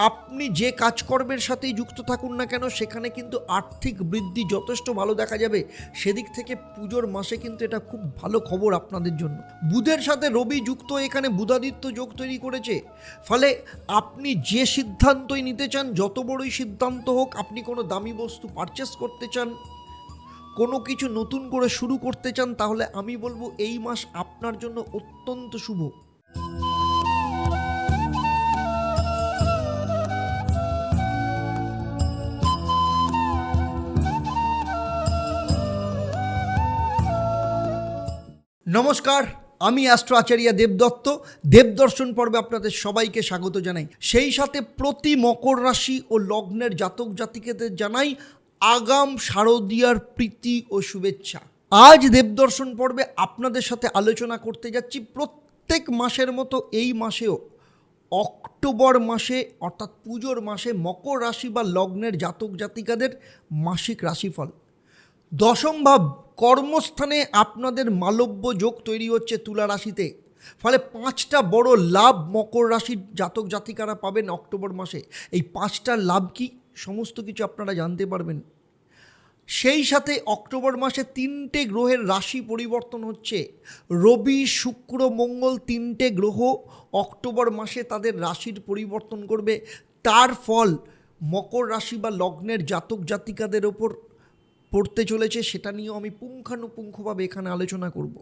আপনি যে কাজকর্মের সাথেই যুক্ত থাকুন না কেন সেখানে কিন্তু আর্থিক বৃদ্ধি যথেষ্ট ভালো দেখা যাবে। সেদিক থেকে পুজোর মাসে কিন্তু এটা খুব ভালো খবর আপনাদের জন্য। বুধের সাথে রবি যুক্ত, এখানে বুধাদিত্য যোগ তৈরি করেছে, ফলে আপনি যে সিদ্ধান্তই নিতে চান, যত বড়ই সিদ্ধান্ত হোক, আপনি কোনো দামি বস্তু পারচেস করতে চান, কোনো কিছু নতুন করে শুরু করতে চান, তাহলে আমি বলবো এই মাস আপনার জন্য অত্যন্ত শুভ। নমস্কার, আমি অ্যাস্ট্রো আচার্য দেবদত্ত। দেবদর্শন পর্বে আপনাদের সবাইকে স্বাগত জানাই। সেই সাথে প্রতি মকর রাশি ও লগ্নের জাতক জাতিকাদের জানাই আগাম শারদীয়ার প্রীতি ও শুভেচ্ছা। আজ দেবদর্শন পর্বে আপনাদের সাথে আলোচনা করতে যাচ্ছি প্রত্যেক মাসের মতো এই মাসেও অক্টোবর মাসে অর্থাৎ পুজোর মাসে মকর রাশি বা লগ্নের জাতক জাতিকাদের মাসিক রাশিফল। দশম ভাব কর্মস্থানে আপনাদের মালব্য যোগ তৈরি হচ্ছে তুলা রাশিতে, ফলে 5টা বড় লাভ মকর রাশির জাতক জাতিকারা পাবেন অক্টোবর মাসে। এই 5টা লাভ কি, সমস্ত কিছু আপনারা জানতে পারবেন। সেই সাথে অক্টোবর মাসে 3টে গ্রহের রাশি পরিবর্তন হচ্ছে। রবি, শুক্র, মঙ্গল 3টে গ্রহ অক্টোবর মাসে তাদের রাশির পরিবর্তন করবে। তার ফল মকর রাশি বা লগ্নের জাতক জাতিকাদের ওপর পড়তে চলেছে, সেটা নিয়েও আমি পুঙ্খানুপুঙ্খভাবে এখানে আলোচনা করব।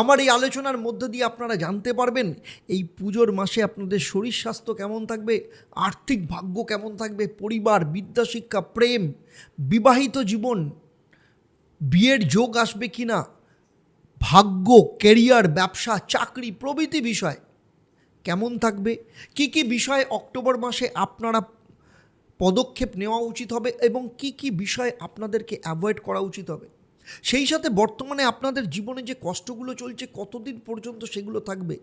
আমার এই আলোচনার মধ্য দিয়ে আপনারা জানতে পারবেন এই পুজোর মাসে আপনাদের শরীর স্বাস্থ্য কেমন থাকবে, আর্থিক ভাগ্য কেমন থাকবে, পরিবার, বিদ্যা, শিক্ষা, প্রেম, বিবাহিত জীবন, বিয়ের যোগ আসবে কি না, ভাগ্য, ক্যারিয়ার, ব্যবসা, চাকরি প্রভৃতি বিষয় কেমন থাকবে, কি কি বিষয়ে অক্টোবর মাসে আপনারা পদক্ষেপ নেওয়া উচিত হবে এবং কি কি বিষয় আপনাদেরকে অ্যাভয়েড করা উচিত হবে। সেই সাথে বর্তমানে আপনাদের জীবনে যে কষ্টগুলো চলছে কতদিন পর্যন্ত সেগুলো থাকবে।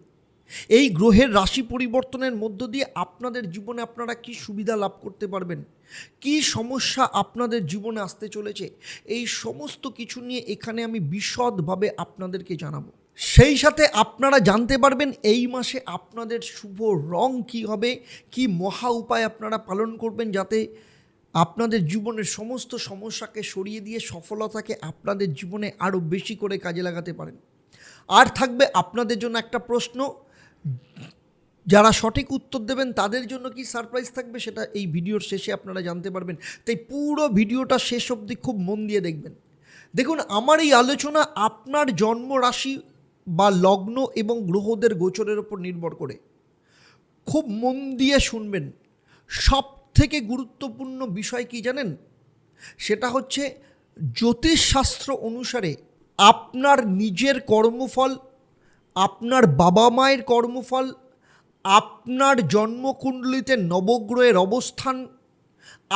এই গ্রহের রাশি পরিবর্তনের মধ্য দিয়ে আপনাদের জীবনে আপনারা কি সুবিধা লাভ করতে পারবেন, কি সমস্যা আপনাদের জীবনে আসতে চলেছে, এই সমস্ত কিছু নিয়ে এখানে আমি বিশদভাবে আপনাদেরকে জানাবো। সেই সাথে আপনারা জানতে পারবেন এই মাসে আপনাদের শুভ রং কী হবে, কি মহা উপায় আপনারা পালন করবেন যাতে আপনাদের জীবনের সমস্ত সমস্যাকে সরিয়ে দিয়ে সফলতাকে আপনাদের জীবনে আরও বেশি করে কাজে লাগাতে পারেন। আর থাকবে আপনাদের জন্য একটা প্রশ্ন, যারা সঠিক উত্তর দেবেন তাদের জন্য কি সারপ্রাইজ থাকবে সেটা এই ভিডিওর শেষে আপনারা জানতে পারবেন। তাই পুরো ভিডিওটা শেষ অবধি খুব মন দিয়ে দেখবেন। দেখুন, আমার এই আলোচনা আপনার জন্ম রাশি বা লগ্ন এবং গ্রহদের গোচরের উপর নির্ভর করে। খুব মন দিয়ে শুনবেন। সব থেকে গুরুত্বপূর্ণ বিষয় কি জানেন, সেটা হচ্ছে জ্যোতিষশাস্ত্র অনুসারে আপনার নিজের কর্মফল, আপনার বাবা মায়ের কর্মফল, আপনার জন্মকুণ্ডলিতে নবগ্রহের অবস্থান,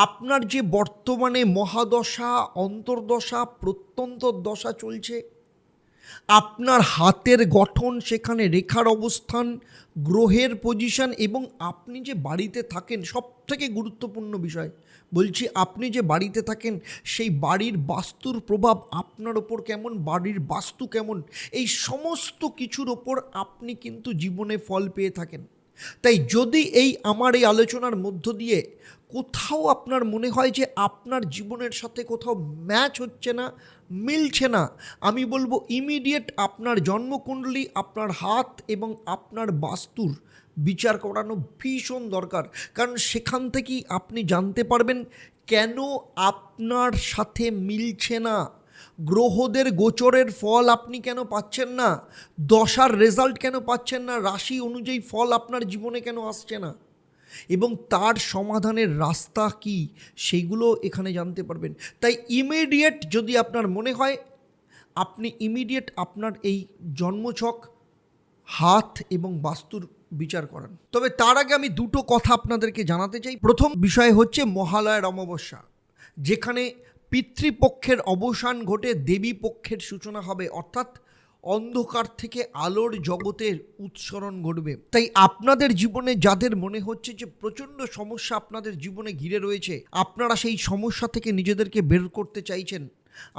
আপনার যে বর্তমানে মহাদশা, অন্তর্দশা, প্রত্যন্তর দশা চলছে, আপনার হাতের গঠন, সেখানে রেখার অবস্থান, গ্রহের পজিশন এবং আপনি যে বাড়িতে থাকেন, সব থেকে গুরুত্বপূর্ণ বিষয় বলছি, আপনি যে বাড়িতে থাকেন সেই বাড়ির বাস্তুর প্রভাব আপনার ওপর কেমন, বাড়ির বাস্তু কেমন, এই সমস্ত কিছুর ওপর আপনি কিন্তু জীবনে ফল পেয়ে থাকেন। তাই যদি আমার এই আলোচনার মধ্য দিয়ে কোথাও আপনার মনে হয় যে আপনার জীবনের সাথে কোথাও ম্যাচ হচ্ছে না, মিলছে না, আমি বলবো ইমিডিয়েট আপনার জন্মকুণ্ডলী, আপনার হাত এবং আপনার বাস্তুর বিচার করানো ভীষণ দরকার। কারণ সেখান থেকেই আপনি জানতে পারবেন কেন আপনার সাথে মিলছে না, গ্রহদের গোচরের ফল আপনি কেন পাচ্ছেন না, দশার রেজাল্ট কেন পাচ্ছেন না, রাশি অনুযায়ী ফল আপনার জীবনে কেন আসছে না, এবং তার সমাধানের রাস্তা কি, সেইগুলো এখানে জানতে পারবেন। তাই ইমিডিয়েট যদি আপনার মনে হয়, আপনি ইমিডিয়েট আপনার এই জন্মছক, হাত এবং বাস্তুর বিচার করান। তবে তার আগে আমি দুটো কথা আপনাদেরকে জানাতে চাই। প্রথম বিষয় হচ্ছে মহালয়ার অমাবস্যা, যেখানে পিতৃপক্ষের অবসান ঘটে দেবী পক্ষের সূচনা হবে, অর্থাৎ অন্ধকার থেকে আলোর জগতের উৎসরণ ঘটবে। তাই আপনাদের জীবনে যাদের মনে হচ্ছে যে প্রচণ্ড সমস্যা আপনাদের জীবনে ঘিরে রয়েছে, আপনারা সেই সমস্যা থেকে নিজেদেরকে বের করতে চাইছেন,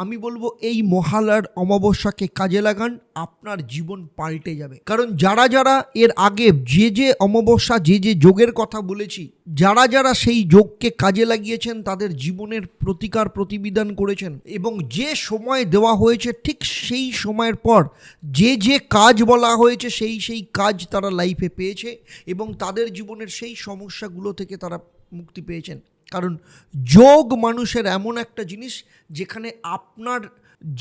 আমি বলবো এই মহালয়ার অমাবস্যাকে কাজে লাগান, আপনার জীবন পাল্টে যাবে। কারণ যারা যারা এর আগে যে অমাবস্যা যে যোগের কথা বলেছি, যারা সেই যোগকে কাজে লাগিয়েছেন তাদের জীবনের প্রতিকার প্রতিবিধান করেছেন, এবং যে সময় দেওয়া হয়েছে ঠিক সেই সময়ের পর যে কাজ বলা হয়েছে সেই কাজ তারা লাইফে পেয়েছে, এবং তাদের জীবনের সেই সমস্যাগুলো থেকে তারা মুক্তি পেয়েছেন। কারণ যোগ মানুষের এমন একটা জিনিস যেখানে আপনার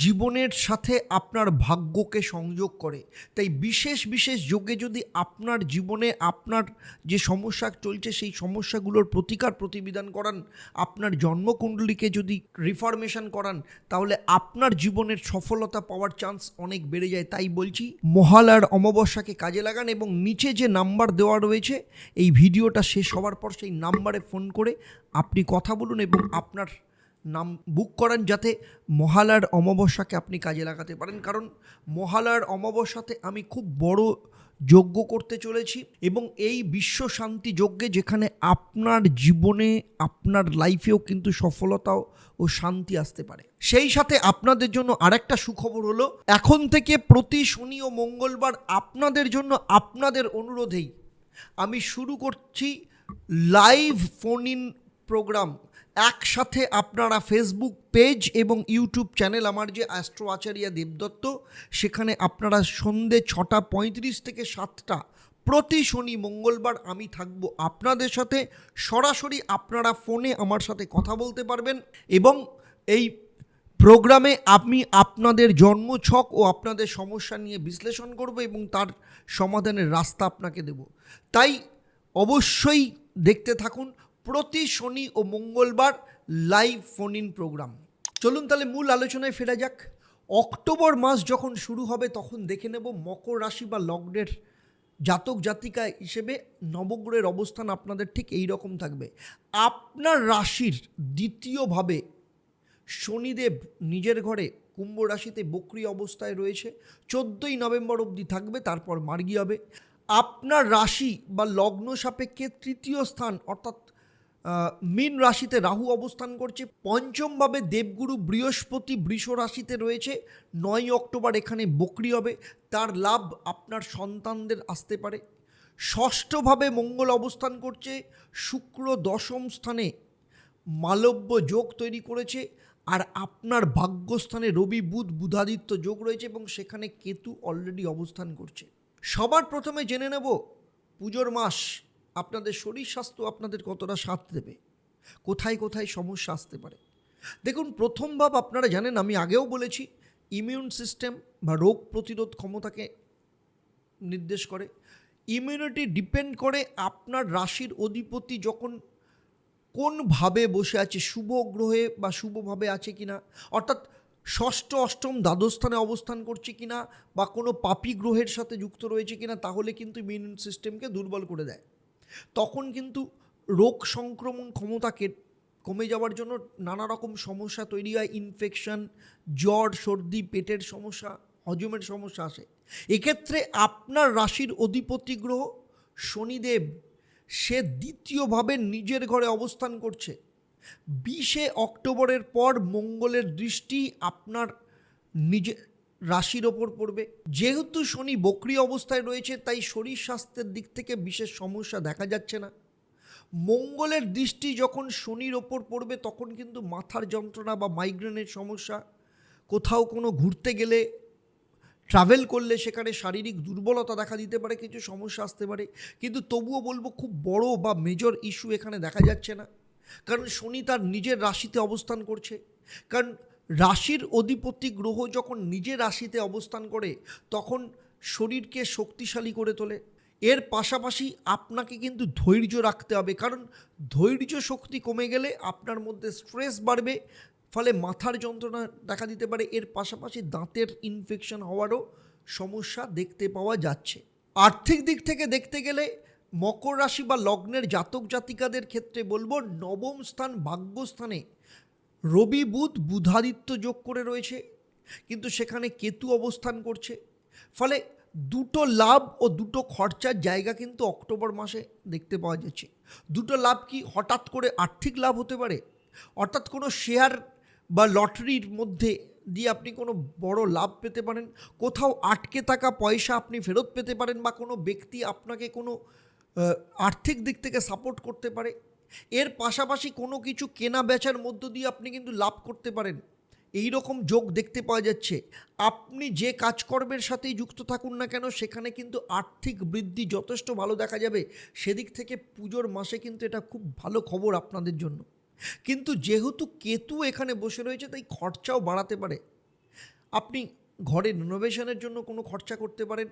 জীবনের সাথে আপনার ভাগ্যকে সংযোগ করে। তাই বিশেষ বিশেষ যোগে যদি আপনার জীবনে আপনার যে সমস্যা চলছে সেই সমস্যাগুলোর প্রতিকার প্রতিবিধান করান, আপনার জন্মকুণ্ডলীকে যদি রিফরমেশন করান, তাহলে আপনার জীবনের সফলতা পাওয়ার চান্স অনেক বেড়ে যায়। তাই বলছি মহালয়ার অমাবস্যাকে কাজে লাগান, এবং নিচে যে নাম্বার দেওয়া রয়েছে এই ভিডিওটা শেষ হওয়ার পর সেই নাম্বারে ফোন করে আপনি কথা বলুন এবং আপনার নাম বুক করান, যাতে মহালয়ার অমাবস্যাকে আপনি কাজে লাগাতে পারেন। কারণ মহালয়ার অমাবস্যাতে আমি খুব বড় যজ্ঞ করতে চলেছি, এবং এই বিশ্ব শান্তি যজ্ঞে যেখানে আপনার জীবনে আপনার লাইফেও কিন্তু সফলতা ও শান্তি আসতে পারে। সেই সাথে আপনাদের জন্য আরেকটা সুখবর হলো, এখন থেকে প্রতি শনি ও মঙ্গলবার আপনাদের জন্য আপনাদের অনুরোধেই আমি শুরু করছি লাইভ ফোন ইন প্রোগ্রাম। একসাথে আপনারা ফেসবুক পেজ এবং ইউটিউব চ্যানেল আমার যে অ্যাস্ট্রো আচার্য দেবদত্ত, সেখানে আপনারা সন্ধ্যে 6:35 থেকে 7টা প্রতি শনি মঙ্গলবার আমি থাকবো আপনাদের সাথে সরাসরি। আপনারা ফোনে আমার সাথে কথা বলতে পারবেন, এবং এই প্রোগ্রামে আমি আপনাদের জন্মছক ও আপনাদের সমস্যা নিয়ে বিশ্লেষণ করব এবং তার সমাধানের রাস্তা আপনাকে দেব। তাই অবশ্যই দেখতে থাকুন প্রতি শনি ও মঙ্গলবার লাইভ ফোন ইন প্রোগ্রাম। চলুন তাহলে মূল আলোচনায় ফেরা যাক। অক্টোবর মাস যখন শুরু হবে তখন দেখে নেব মকর রাশি বা লগ্নের জাতক জাতিকা হিসেবে নবগ্রহের অবস্থান আপনাদের ঠিক এই রকম থাকবে। আপনার রাশির দ্বিতীয়ভাবে শনিদেব নিজের ঘরে কুম্ভ রাশিতে বক্রী অবস্থায় রয়েছে, 14ই নভেম্বর অবধি থাকবে, তারপর মার্গী হবে। আপনার রাশি বা লগ্ন সাপেক্ষে তৃতীয় স্থান অর্থাৎ মীন রাশিতে রাহু অবস্থান করছে। পঞ্চমভাবে দেবগুরু বৃহস্পতি বৃষ রাশিতে রয়েছে, 9ই অক্টোবর এখানে বক্রী হবে, তার লাভ আপনার সন্তানদের আসতে পারে। ষষ্ঠভাবে মঙ্গল অবস্থান করছে, শুক্র দশম স্থানে মালব্য যোগ তৈরি করেছে, আর আপনার ভাগ্যস্থানে রবি বুধ বুধাদিত্য যোগ রয়েছে, এবং সেখানে কেতু অলরেডি অবস্থান করছে। সবার প্রথমে জেনে নেব পুজোর মাস আপনাদের শরীর স্বাস্থ্য আপনাদের কতটা সাথ দেবে, কোথায় কোথায় সমস্যা আসতে পারে। দেখুন, প্রথম ভাব আপনারা জানেন, আমি আগেও বলেছি, ইমিউন সিস্টেম বা রোগ প্রতিরোধ ক্ষমতাকে নির্দেশ করে। ইমিউনিটি ডিপেন্ড করে আপনার রাশির অধিপতি যখন কোনভাবে বসে আছে, শুভ গ্রহে বা শুভভাবে আছে কিনা, অর্থাৎ ষষ্ঠ অষ্টম দ্বাদশ স্থানে অবস্থান করছে কিনা, বা কোনো পাপী গ্রহের সাথে যুক্ত রয়েছে কিনা, তাহলে কিন্তু ইমিউন সিস্টেমকে দুর্বল করে দেয়। তখন কিন্তু রোগ সংক্রমণ ক্ষমতাকে কমে যাওয়ার জন্য নানা রকম সমস্যা তৈরি হয়। ইনফেকশন, জ্বর, সর্দি, পেটের সমস্যা, হজমের সমস্যা আসে। এক্ষেত্রে আপনার রাশির অধিপতি গ্রহ শনিদেব সে দ্বিতীয়ভাবে নিজের ঘরে অবস্থান করছে। 20শে অক্টোবরের পর মঙ্গলের দৃষ্টি আপনার নিজের রাশির ওপর পড়বে। যেহেতু শনি বক্রী অবস্থায় রয়েছে, তাই শরীর স্বাস্থ্যের দিক থেকে বিশেষ সমস্যা দেখা যাচ্ছে না। মঙ্গলের দৃষ্টি যখন শনির ওপর পড়বে তখন কিন্তু মাথার যন্ত্রণা বা মাইগ্রেনের সমস্যা, কোথাও কোনো ঘুরতে গেলে, ট্রাভেল করলে সেখানে শারীরিক দুর্বলতা দেখা দিতে পারে, কিছু সমস্যা আসতে পারে। কিন্তু তবুও বলবো খুব বড় বা মেজর ইস্যু এখানে দেখা যাচ্ছে না, কারণ শনি তার নিজের রাশিতে অবস্থান করছে। কারণ রাশির অধিপতি গ্রহ যখন নিজের রাশিতে অবস্থান করে তখন শরীরকে শক্তিশালী করে তোলে। এর পাশাপাশি আপনাকে কিন্তু ধৈর্য রাখতে হবে, কারণ ধৈর্য শক্তি কমে গেলে আপনার মধ্যে স্ট্রেস বাড়বে, ফলে মাথার যন্ত্রণা দেখা দিতে পারে। এর পাশাপাশি দাঁতের ইনফেকশন হওয়ারও সমস্যা দেখতে পাওয়া যাচ্ছে। আর্থিক দিক থেকে দেখতে গেলে মকর রাশি বা লগ্নের জাতক জাতিকাদের ক্ষেত্রে বলবো, নবম স্থান ভাগ্যস্থানে রবি বুধ বুধাদিত্য যোগ করে রয়েছে, কিন্তু সেখানে কেতু অবস্থান করছে। ফলে দুটো লাভ ও দুটো খরচার জায়গা কিন্তু অক্টোবর মাসে দেখতে পাওয়া যাচ্ছে। দুটো লাভ কি, হঠাৎ করে আর্থিক লাভ হতে পারে, অর্থাৎ কোনো শেয়ার বা লটারির মধ্যে দিয়ে আপনি কোনো বড় লাভ পেতে পারেন, কোথাও আটকে থাকা পয়সা আপনি ফেরত পেতে পারেন, বা কোনো ব্যক্তি আপনাকে কোনো আর্থিক দিক থেকে সাপোর্ট করতে পারে। এর পাশাপাশি কোনো কিছু কেনা বেচার মধ্য দিয়ে আপনি কিন্তু লাভ করতে পারেন, এই রকম যোগ দেখতে পাওয়া যাচ্ছে। আপনি যে কাজকর্মের সাথেই যুক্ত থাকুন না কেন, সেখানে কিন্তু আর্থিক বৃদ্ধি যথেষ্ট ভালো দেখা যাবে। সেদিক থেকে পুজোর মাসে কিন্তু এটা খুব ভালো খবর আপনাদের জন্য। কিন্তু যেহেতু কেতু এখানে বসে রয়েছে, তাই খরচাও বাড়াতে পারে। আপনি ঘরে রিনোভেশনের জন্য কোনো খরচা করতে পারেন,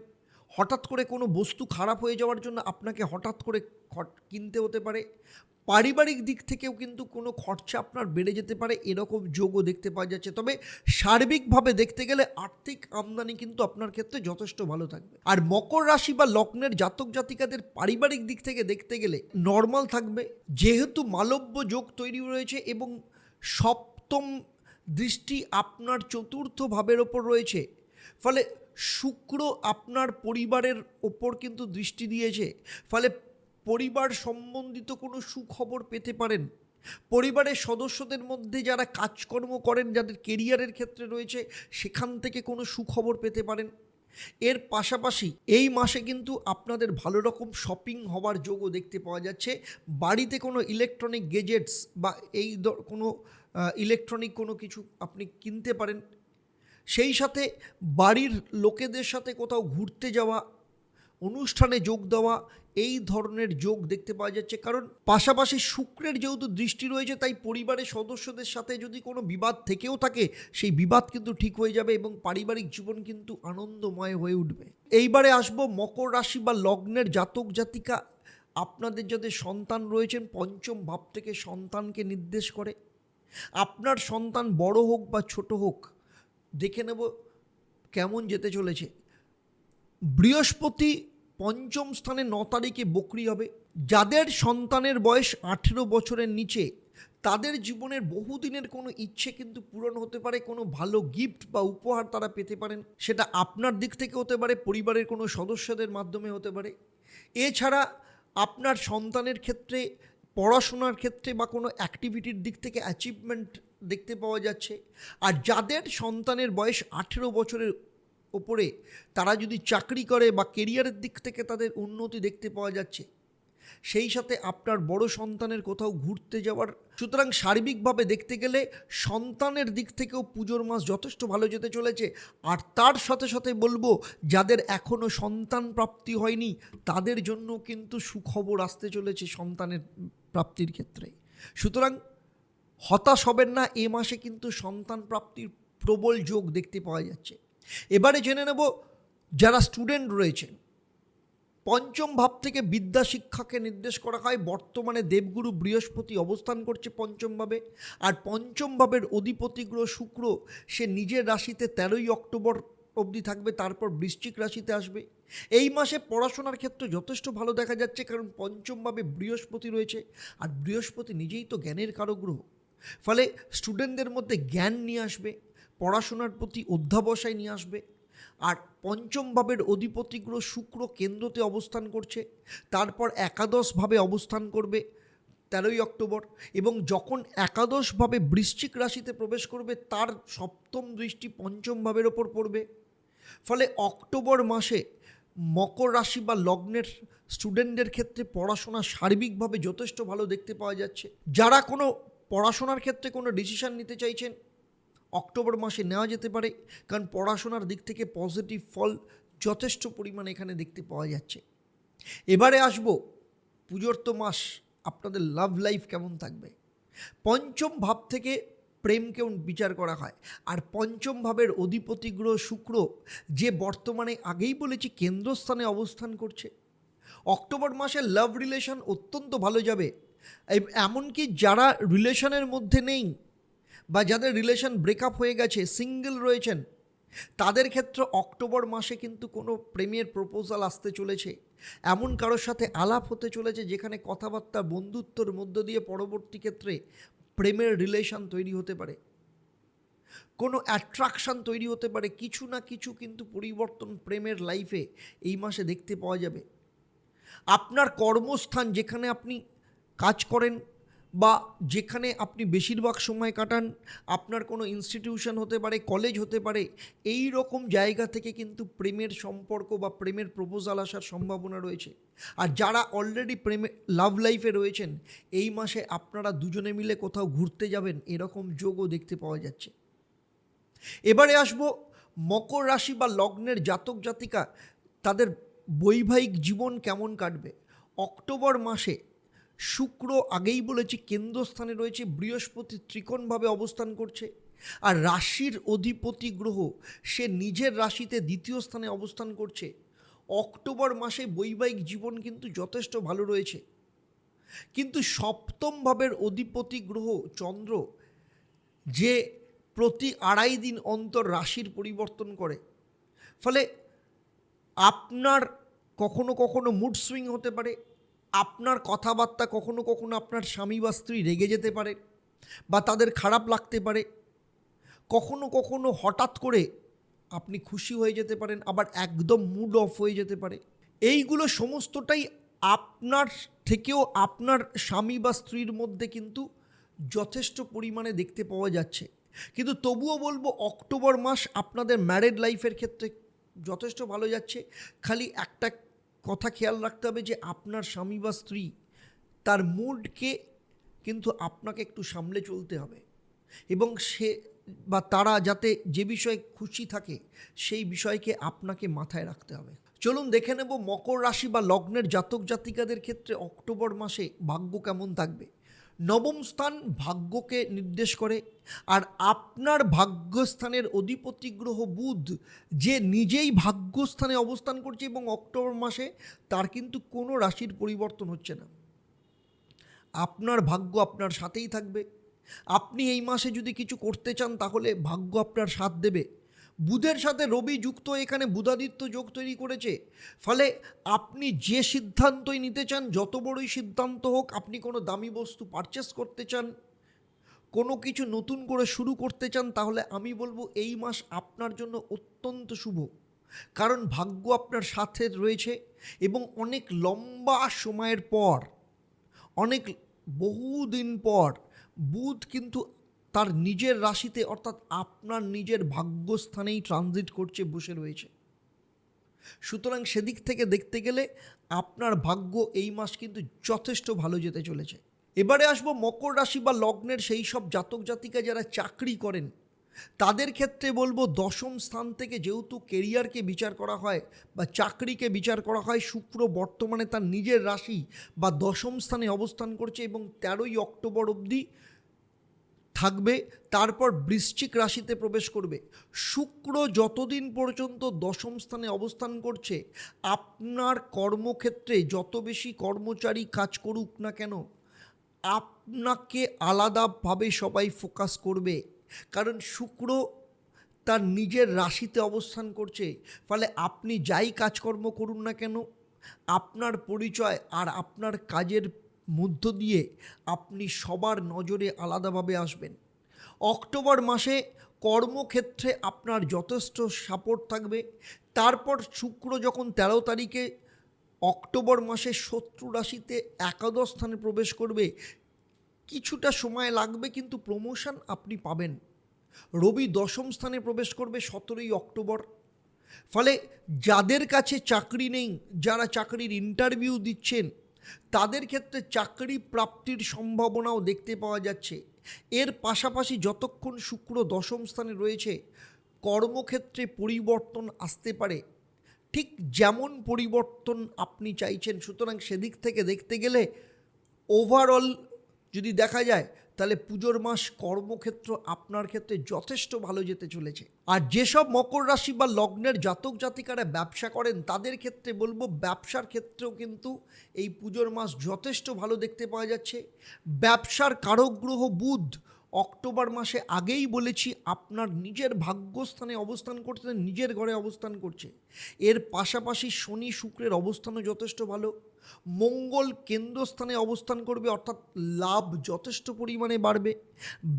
হঠাৎ করে কোনো বস্তু খারাপ হয়ে যাওয়ার জন্য আপনাকে হঠাৎ করে কিনতে হতে পারে। পারিবারিক দিক থেকেও কিন্তু কোনো খরচা আপনার বেড়ে যেতে পারে, এরকম যোগও দেখতে পাওয়া যাচ্ছে। তবে সার্বিকভাবে দেখতে গেলে আর্থিক আমদানি কিন্তু আপনার ক্ষেত্রে যথেষ্ট ভালো থাকবে। আর মকর রাশি বা লগ্নের জাতক জাতিকাদের পারিবারিক দিক থেকে দেখতে গেলে নর্মাল থাকবে, যেহেতু মালব্য যোগ তৈরি রয়েছে এবং সপ্তম দৃষ্টি আপনার চতুর্থ ভাবের ওপর রয়েছে, ফলে শুক্র আপনার পরিবারের ওপর কিন্তু দৃষ্টি দিয়েছে। ফলে পরিবার সম্বন্ধিত কোনো সুখবর পেতে পারেন। পরিবারের সদস্যদের মধ্যে যারা কাজকর্ম করেন, যাদের কেরিয়ারের ক্ষেত্রে রয়েছে, সেখান থেকে কোনো সুখবর পেতে পারেন। এর পাশাপাশি এই মাসে কিন্তু আপনাদের ভালো রকম শপিং হওয়ার যোগও দেখতে পাওয়া যাচ্ছে। বাড়িতে কোনো ইলেকট্রনিক গেজেটস বা কোনো ইলেকট্রনিক কোনো কিছু আপনি কিনতে পারেন। সেই সাথে বাড়ির লোকেদের সাথে কোথাও ঘুরতে যাওয়া, অনুষ্ঠানে যোগ দেওয়া, এই ধরনের যোগ দেখতে পাওয়া যাচ্ছে। কারণ পাশাপাশি শুক্রের যেহেতু দৃষ্টি রয়েছে, তাই পরিবারের সদস্যদের সাথে যদি কোনো বিবাদ থেকেও থাকে, সেই বিবাদ কিন্তু ঠিক হয়ে যাবে এবং পারিবারিক জীবন কিন্তু আনন্দময় হয়ে উঠবে। এইবারে আসবো মকর রাশি বা লগ্নের জাতক জাতিকা, আপনাদের যাদের সন্তান রয়েছেন, পঞ্চম ভাব থেকে সন্তানকে নির্দেশ করে। আপনার সন্তান বড় হোক বা ছোট হোক, দেখে নেব কেমন যেতে চলেছে। বৃহস্পতি পঞ্চম স্থানে 9 তারিখে বকরি হবে। যাদের সন্তানের বয়স 18 বছরের নিচে, তাদের জীবনের বহুদিনের কোনো ইচ্ছে কিন্তু পূরণ হতে পারে। কোনো ভালো গিফট বা উপহার তারা পেতে পারেন, সেটা আপনার দিক থেকে হতে পারে, পরিবারের কোনো সদস্যদের মাধ্যমে হতে পারে। এছাড়া আপনার সন্তানের ক্ষেত্রে পড়াশোনার ক্ষেত্রে বা কোনো অ্যাক্টিভিটির দিক থেকে অ্যাচিভমেন্ট দেখতে পাওয়া যাচ্ছে। আর যাদের সন্তানের বয়স 18 বছরের ওপরে, তারা যদি চাকরি করে বা কেরিয়ারের দিক থেকে তাদের উন্নতি দেখতে পাওয়া যাচ্ছে। সেই সাথে আপনার বড় সন্তানের কোথাও ঘুরতে যাওয়ার। সুতরাং সার্বিকভাবে দেখতে গেলে সন্তানের দিক থেকেও পুজোর মাস যথেষ্ট ভালো যেতে চলেছে। আর তার সাথে সাথে বলবো, যাদের এখনও সন্তান প্রাপ্তি হয়নি, তাদের জন্য কিন্তু সুখবর আসতে চলেছে সন্তানের প্রাপ্তির ক্ষেত্রে। সুতরাং হতাশ হবেন না, এ মাসে কিন্তু সন্তান প্রাপ্তির প্রবল যোগ দেখতে পাওয়া যাচ্ছে। এবারে জেনে নেব যারা স্টুডেন্ট রয়েছেন, পঞ্চম ভাব থেকে বিদ্যা শিক্ষাকে নির্দেশ করা হয়। বর্তমানে দেবগুরু বৃহস্পতি অবস্থান করছে পঞ্চম ভাবে, আর পঞ্চম ভাবের অধিপতি গ্রহ শুক্র, সে নিজের রাশিতে 13ই অক্টোবর অবধি থাকবে, তারপর বৃশ্চিক রাশিতে আসবে। এই মাসে পড়াশোনার ক্ষেত্রে যথেষ্ট ভালো দেখা যাচ্ছে, কারণ পঞ্চম ভাবে বৃহস্পতি রয়েছে, আর বৃহস্পতি নিজেই তো জ্ঞানের কারক গ্রহ। ফলে স্টুডেন্টদের মধ্যে জ্ঞান নিয়ে আসবে, পড়াশোনার প্রতি অধ্যাবসায় নিয়ে আসবে। আর পঞ্চম ভাবের অধিপতি গ্রহ শুক্র কেন্দ্রতে অবস্থান করছে, তারপর একাদশভাবে অবস্থান করবে 13ই অক্টোবর, এবং যখন একাদশভাবে বৃশ্চিক রাশিতে প্রবেশ করবে, তার সপ্তম দৃষ্টি পঞ্চম ভাবের ওপর পড়বে। ফলে অক্টোবর মাসে মকর রাশি বা লগ্নের স্টুডেন্টদের ক্ষেত্রে পড়াশোনা সার্বিকভাবে যথেষ্ট ভালো দেখতে পাওয়া যাচ্ছে। যারা কোনো পড়াশোনার ক্ষেত্রে কোনো ডিসিশন নিতে চাইছেন, অক্টোবর মাসে নেওয়া যেতে পারে, কারণ পড়াশোনার দিক থেকে পজিটিভ ফল যথেষ্ট পরিমাণে এখানে দেখতে পাওয়া যাচ্ছে। এবারে আসব পুজোর তো মাস, আপনাদের লাভ লাইফ কেমন থাকবে। পঞ্চম ভাব থেকে প্রেমকেও বিচার করা হয়, আর পঞ্চম ভাবের অধিপতি গ্রহ শুক্র, যে বর্তমানে আগেই বলেছি কেন্দ্রস্থানে অবস্থান করছে, অক্টোবর মাসে লাভ রিলেশন অত্যন্ত ভালো যাবে। এমনকি যারা রিলেশনের মধ্যে নেই বা যাদের রিলেশন ব্রেকআপ হয়ে গেছে, সিঙ্গেল রয়েছেন, তাদের ক্ষেত্রে অক্টোবর মাসে কিন্তু কোনো প্রেমের প্রপোজাল আসতে চলেছে। এমন কারোর সাথে আলাপ হতে চলেছে, যেখানে কথাবার্তা বন্ধুত্বর মধ্য দিয়ে পরবর্তী ক্ষেত্রে প্রেমের রিলেশন তৈরি হতে পারে, কোনো অ্যাট্রাকশান তৈরি হতে পারে। কিছু না কিছু কিন্তু পরিবর্তন প্রেমের লাইফে এই মাসে দেখতে পাওয়া যাবে। আপনার কর্মস্থান, যেখানে আপনি কাজ করেন বা যেখানে আপনি বেশিরভাগ সময় কাটান, আপনার কোনো ইনস্টিটিউশন হতে পারে, কলেজ হতে পারে, এই রকম জায়গা থেকে কিন্তু প্রেমের সম্পর্ক বা প্রেমের প্রপোজাল আসার সম্ভাবনা রয়েছে। আর যারা অলরেডি প্রেমে লাভ লাইফে রয়েছেন, এই মাসে আপনারা দুজনে মিলে কোথাও ঘুরতে যাবেন, এরকম যোগও দেখতে পাওয়া যাচ্ছে। এবারে আসবো মকর রাশি বা লগ্নের জাতক জাতিকা, তাদের বৈবাহিক জীবন কেমন কাটবে। অক্টোবর মাসে শুক্র, আগেই বলেছি, কেন্দ্রস্থানে রয়েছে, বৃহস্পতি ত্রিকোণভাবে অবস্থান করছে, আর রাশির অধিপতি গ্রহ সে নিজের রাশিতে দ্বিতীয় স্থানে অবস্থান করছে। অক্টোবর মাসে বৈবাহিক জীবন কিন্তু যথেষ্ট ভালো রয়েছে। কিন্তু সপ্তম ভাবের অধিপতি গ্রহ চন্দ্র, যে প্রতি 2.5 দিন অন্তর রাশির পরিবর্তন করে, ফলে আপনার কখনো কখনো মুড সুইং হতে পারে, আপনার কথাবার্তা কখনো কখনো আপনার স্বামী বা স্ত্রী রেগে যেতে পারে বা তাদের খারাপ লাগতে পারে, কখনো কখনো হঠাৎ করে আপনি খুশি হয়ে যেতে পারেন, আবার একদম মুড অফ হয়ে যেতে পারে। এইগুলো সমস্তটাই আপনার থেকেও আপনার স্বামী বা স্ত্রীর মধ্যে কিন্তু যথেষ্ট পরিমাণে দেখতে পাওয়া যাচ্ছে। কিন্তু তবুও বলবো অক্টোবর মাস আপনাদের ম্যারেড লাইফের ক্ষেত্রে যথেষ্ট ভালো যাচ্ছে। খালি একটা কথা খেয়াল রাখতে হবে যে আপনার স্বামী বা স্ত্রী তার মুডকে কিন্তু আপনাকে একটু সামলে চলতে হবে, এবং সে বা তারা যাতে যে বিষয়ে খুশি থাকে সেই বিষয়কে আপনাকে মাথায় রাখতে হবে। চলুন দেখে নেব মকর রাশি বা লগ্নের জাতক জাতিকাদের ক্ষেত্রে অক্টোবর মাসে ভাগ্য কেমন থাকবে। নবম স্থান ভাগ্যকে নির্দেশ করে, আর আপনার ভাগ্যস্থানের অধিপতি গ্রহ বুধ, যে নিজেই ভাগ্যস্থানে অবস্থান করছে, এবং অক্টোবর মাসে তার কিন্তু কোনো রাশির পরিবর্তন হচ্ছে না। আপনার ভাগ্য আপনার সাথেই থাকবে। আপনি এই মাসে যদি কিছু করতে চান তাহলে ভাগ্য আপনার সাথ দেবে। বুধের সাথে রবি যুক্ত এখানে বুধাদিত্য যোগ তৈরি করেছে, ফলে আপনি যে সিদ্ধান্তই নিতে চান, যত বড়ই সিদ্ধান্ত হোক, আপনি কোনো দামি বস্তু পারচেস করতে চান, কোনো কিছু নতুন করে শুরু করতে চান, তাহলে আমি বলবো এই মাস আপনার জন্য অত্যন্ত শুভ। কারণ ভাগ্য আপনার সাথে রয়েছে, এবং অনেক লম্বা সময়ের পর, অনেক বহুদিন পর বুধ কিন্তু তার নিজের রাশিতে, অর্থাৎ আপনার নিজের ভাগ্যস্থানেই ট্রানজিট করছে, বসে রয়েছে। সুতরাং সেদিক থেকে দেখতে গেলে আপনার ভাগ্য এই মাস কিন্তু যথেষ্ট ভালো যেতে চলেছে। এবারে আসবো মকর রাশি বা লগ্নের সেই সব জাতক জাতিকা যারা চাকরি করেন, তাদের ক্ষেত্রে বলবো দশম স্থান থেকে যেহেতু কেরিয়ারকে বিচার করা হয় বা চাকরিকে বিচার করা হয়, শুক্র বর্তমানে তার নিজের রাশি বা দশম স্থানে অবস্থান করছে এবং 13ই অক্টোবর অবধি থাকবে, তারপর বৃশ্চিক রাশিতে প্রবেশ করবে। শুক্র যতদিন পর্যন্ত দশম স্থানে অবস্থান করছে, আপনার কর্মক্ষেত্রে যত বেশি কর্মচারী কাজ করুক না কেন, আপনাকে আলাদাভাবে সবাই ফোকাস করবে। কারণ শুক্র তার নিজের রাশিতে অবস্থান করছে, ফলে আপনি যাই কাজকর্ম করুন না কেন, আপনার পরিচয় আর আপনার কাজের মধ্য দিয়ে আপনি সবার নজরে আলাদাভাবে আসবেন। অক্টোবর মাসে কর্মক্ষেত্রে আপনার যথেষ্ট সাপোর্ট থাকবে। তারপর শুক্র যখন 13 তারিখে অক্টোবর মাসে শত্রু রাশিতে একাদশ স্থানে প্রবেশ করবে, কিছুটা সময় লাগবে কিন্তু প্রমোশন আপনি পাবেন। রবি দশম স্থানে প্রবেশ করবে 17ই অক্টোবর। ফলে যাদের কাছে চাকরি নেই, যারা চাকরির ইন্টারভিউ দিচ্ছেন, তাদের ক্ষেত্রে চাকরি প্রাপ্তির সম্ভাবনাও দেখতে পাওয়া যাচ্ছে। এর পাশাপাশি যতক্ষণ শুক্র দশম স্থানে রয়েছে, কর্মক্ষেত্রে পরিবর্তন আসতে পারে, ঠিক যেমন পরিবর্তন আপনি চাইছেন। সুতরাং সেদিক থেকে দেখতে গেলে ওভারঅল যদি দেখা যায়, তাহলে পুজোর মাস কর্মক্ষেত্র আপনার ক্ষেত্রে যথেষ্ট ভালো যেতে চলেছে। আর যেসব মকর রাশি বা লগ্নের জাতক জাতিকারা ব্যবসা করেন, তাদের ক্ষেত্রে বলবো ব্যবসার ক্ষেত্রেও কিন্তু এই পুজোর মাস যথেষ্ট ভালো দেখতে পাওয়া যাচ্ছে। ব্যবসার কারক গ্রহ বুধ অক্টোবর মাসে, আগেই বলেছি, আপনার নিজের ভাগ্যস্থানে অবস্থান করছে, নিজের ঘরে অবস্থান করছে। এর পাশাপাশি শনি শুক্রের অবস্থানও যথেষ্ট ভালো। মঙ্গল কেন্দ্রস্থানে অবস্থান করবে, অর্থাৎ লাভ যথেষ্ট পরিমাণে বাড়বে।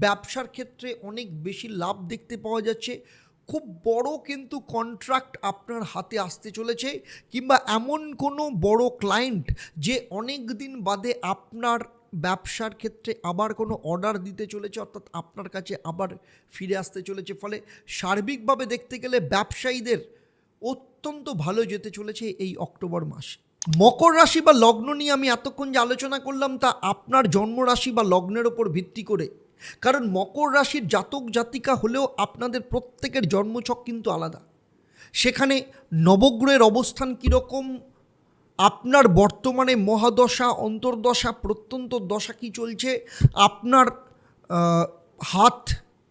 ব্যবসার ক্ষেত্রে অনেক বেশি লাভ দেখতে পাওয়া যাচ্ছে। খুব বড় কিন্তু কন্ট্রাক্ট আপনার হাতে আসতে চলেছে, কিংবা এমন কোনো বড় ক্লায়েন্ট যে অনেক দিন বাদে আপনার ব্যবসার ক্ষেত্রে আবার কোনো অর্ডার দিতে চলেছে, অর্থাৎ আপনার কাছে আবার ফিরে আসতে চলেছে। ফলে সার্বিকভাবে দেখতে গেলে ব্যবসায়ীদের অত্যন্ত ভালো যেতে চলেছে এই অক্টোবর মাস। মকর রাশি বা লগ্ন নিয়ে আমি এতক্ষণ যে আলোচনা করলাম তা আপনার জন্মরাশি বা লগ্নের ওপর ভিত্তি করে, কারণ মকর রাশির জাতক জাতিকা হলেও আপনাদের প্রত্যেকের জন্মছক কিন্তু আলাদা। সেখানে নবগ্রহের অবস্থান কীরকম, আপনার বর্তমানে মহাদশা, অন্তর্দশা, প্রত্যন্ত দশা কী চলছে, আপনার হাত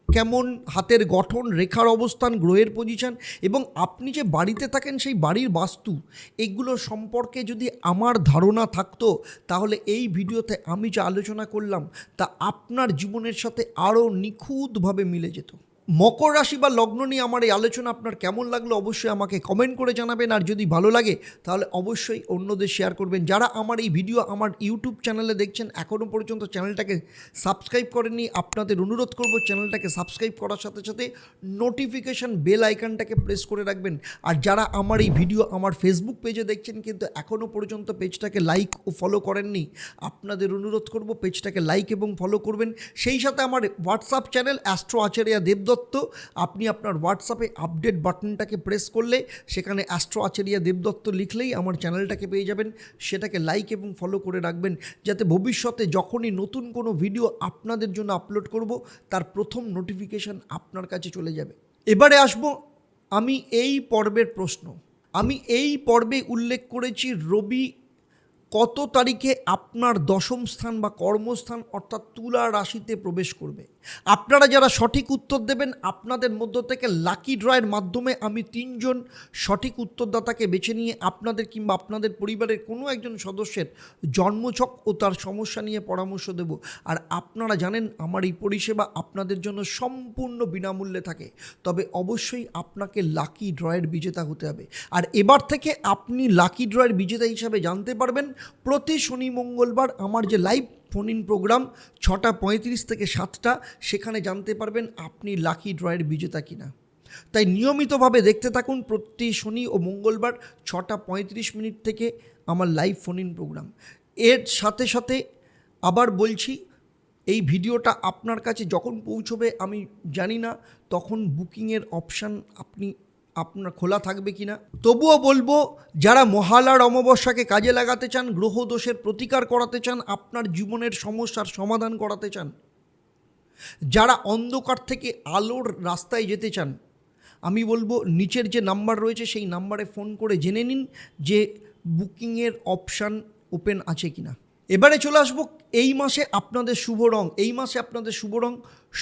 কেমন, হাতের গঠন, রেখার অবস্থান, গ্রহের পজিশন, এবং আপনি যে বাড়িতে থাকেন সেই বাড়ির বাস্তু, এগুলো সম্পর্কে যদি আমার ধারণা থাকতো তাহলে এই ভিডিওতে আমি যে আলোচনা করলাম তা আপনার জীবনের সাথে আরও নিখুঁতভাবে মিলে যেত। মকর রাশি বা লগ্ন নিয়ে আমার এই আলোচনা আপনার কেমন লাগলো অবশ্যই আমাকে কমেন্ট করে জানাবেন, আর যদি ভালো লাগে তাহলে অবশ্যই অন্যদের শেয়ার করবেন। যারা আমার এই ভিডিও আমার ইউটিউব চ্যানেলে দেখছেন এখনও পর্যন্ত চ্যানেলটাকে সাবস্ক্রাইব করেননি, আপনাদের অনুরোধ করব চ্যানেলটাকে সাবস্ক্রাইব করার সাথে সাথে নোটিফিকেশান বেল আইকনটাকে প্রেস করে রাখবেন। আর যারা আমার এই ভিডিও আমার ফেসবুক পেজে দেখছেন কিন্তু এখনও পর্যন্ত পেজটাকে লাইক ও ফলো করেননি, আপনাদের অনুরোধ করব পেজটাকে লাইক এবং ফলো করবেন। সেই সাথে আমার WhatsApp channel astro Acharia Debdutta, আপনি আপনার হোয়াটসঅ্যাপে আপডেট বাটনটাকে প্রেস করলে সেখানে অ্যাস্ট্রো আচারিয়া দেবদত্ত লিখলেই আমার চ্যানেলটাকে পেয়ে যাবেন। সেটাকে লাইক এবং ফলো করে রাখবেন যাতে ভবিষ্যতে যখনই নতুন কোনো ভিডিও আপনাদের জন্য আপলোড করব তার প্রথম নোটিফিকেশান আপনার কাছে চলে যাবে। এবারে আসবো আমি এই পর্বের প্রশ্ন। আমি এই পর্বে উল্লেখ করেছি রবি কত তারিখে আপনার দশম স্থান বা কর্মস্থান অর্থাৎ তুলা রাশিতে প্রবেশ করবে। আপনারা যারা সঠিক উত্তর দেবেন আপনাদের মধ্য থেকে লাকি ড্রয়ের মাধ্যমে আমি 3 জন সঠিক উত্তরদাতাকে বেছে নিয়ে আপনাদের কিংবা আপনাদের পরিবারের কোনো একজন সদস্যের জন্মছক ও তার সমস্যা নিয়ে পরামর্শ দেব। আর আপনারা জানেন আমার এই পরিষেবা আপনাদের জন্য সম্পূর্ণ বিনামূল্যে থাকে, তবে অবশ্যই আপনাকে লাকি ড্রয়ের বিজেতা হতে হবে। আর এবার থেকে আপনি লাকি ড্রয়ের বিজেতা হিসাবে জানতে পারবেন প্রতি শনি মঙ্গলবার আমার যে লাইভ ফোন ইন প্রোগ্রাম 6:35 থেকে 7টা, সেখানে জানতে পারবেন আপনি লাকি ড্রয়ের বিজেতা কিনা। তাই নিয়মিতভাবে দেখতে থাকুন প্রতি শনি ও মঙ্গলবার 6:35 থেকে আমার লাইভ ফোন ইন প্রোগ্রাম। এর সাথে সাথে আবার বলছি, এই ভিডিওটা আপনার কাছে যখন পৌঁছবে আমি জানি না তখন বুকিংয়ের অপশান আপনার খোলা থাকবে কিনা। তবুও বলবো যারা মহালয়ার অমাবস্যাকে কাজে লাগাতে চান, গ্রহদোষের প্রতিকার করাতে চান, আপনার জীবনের সমস্যার সমাধান করাতে চান, যারা অন্ধকার থেকে আলোর রাস্তায় যেতে চান, আমি বলবো নিচের যে নাম্বার রয়েছে সেই নাম্বারে ফোন করে জেনে নিন যে বুকিংয়ের অপশান ওপেন আছে কিনা। এবারে চলে আসবো এই মাসে আপনাদের শুভ রং। এই মাসে আপনাদের শুভ রং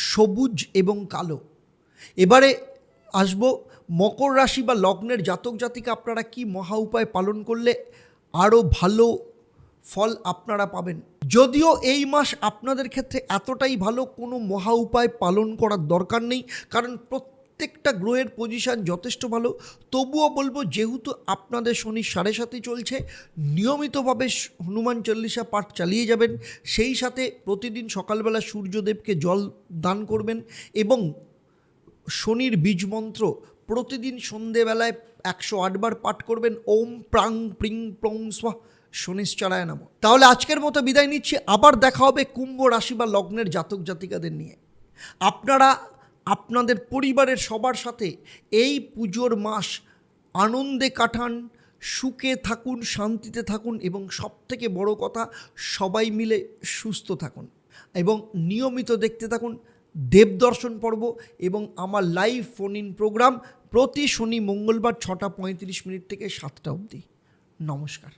সবুজ এবং কালো। এবারে আসবো মকর রাশি বা লগ্নের জাতক জাতিকা আপনারা কি মহা উপায় পালন করলে আরও ভালো ফল আপনারা পাবেন। যদিও এই মাস আপনাদের ক্ষেত্রে এতটাই ভালো, কোনো মহা উপায় পালন করার দরকার নেই, কারণ প্রত্যেকটা গ্রহের পজিশান যথেষ্ট ভালো। তবুও বলবো যেহেতু আপনাদের শনি 7.5 চলছে, নিয়মিতভাবে হনুমান চল্লিশা পাঠ চালিয়ে যাবেন। সেই সাথে প্রতিদিন সকালবেলা সূর্যদেবকে জল দান করবেন এবং শনির বীজ মন্ত্র প্রতিদিন সন্ধেবেলায় 108 বার পাঠ করবেন। ওম প্রাং প্রিং প্রং স্বাহ শনিশ্চরায় নমঃ। তাহলে আজকের মতো বিদায় নিচ্ছি, আবার দেখা হবে কুম্ভ রাশি বা লগ্নের জাতক জাতিকাদের নিয়ে। আপনারা আপনাদের পরিবারের সবার সাথে এই পুজোর মাস আনন্দে কাটান, সুখে থাকুন, শান্তিতে থাকুন এবং সবথেকে বড় কথা সবাই মিলে সুস্থ থাকুন এবং নিয়মিত দেখতে থাকুন দেবদর্শন পর্ব এবং আমার লাইভ ফোন ইন প্রোগ্রাম প্রতি শনি মঙ্গলবার 6:35 থেকে 7টা অবধি। নমস্কার।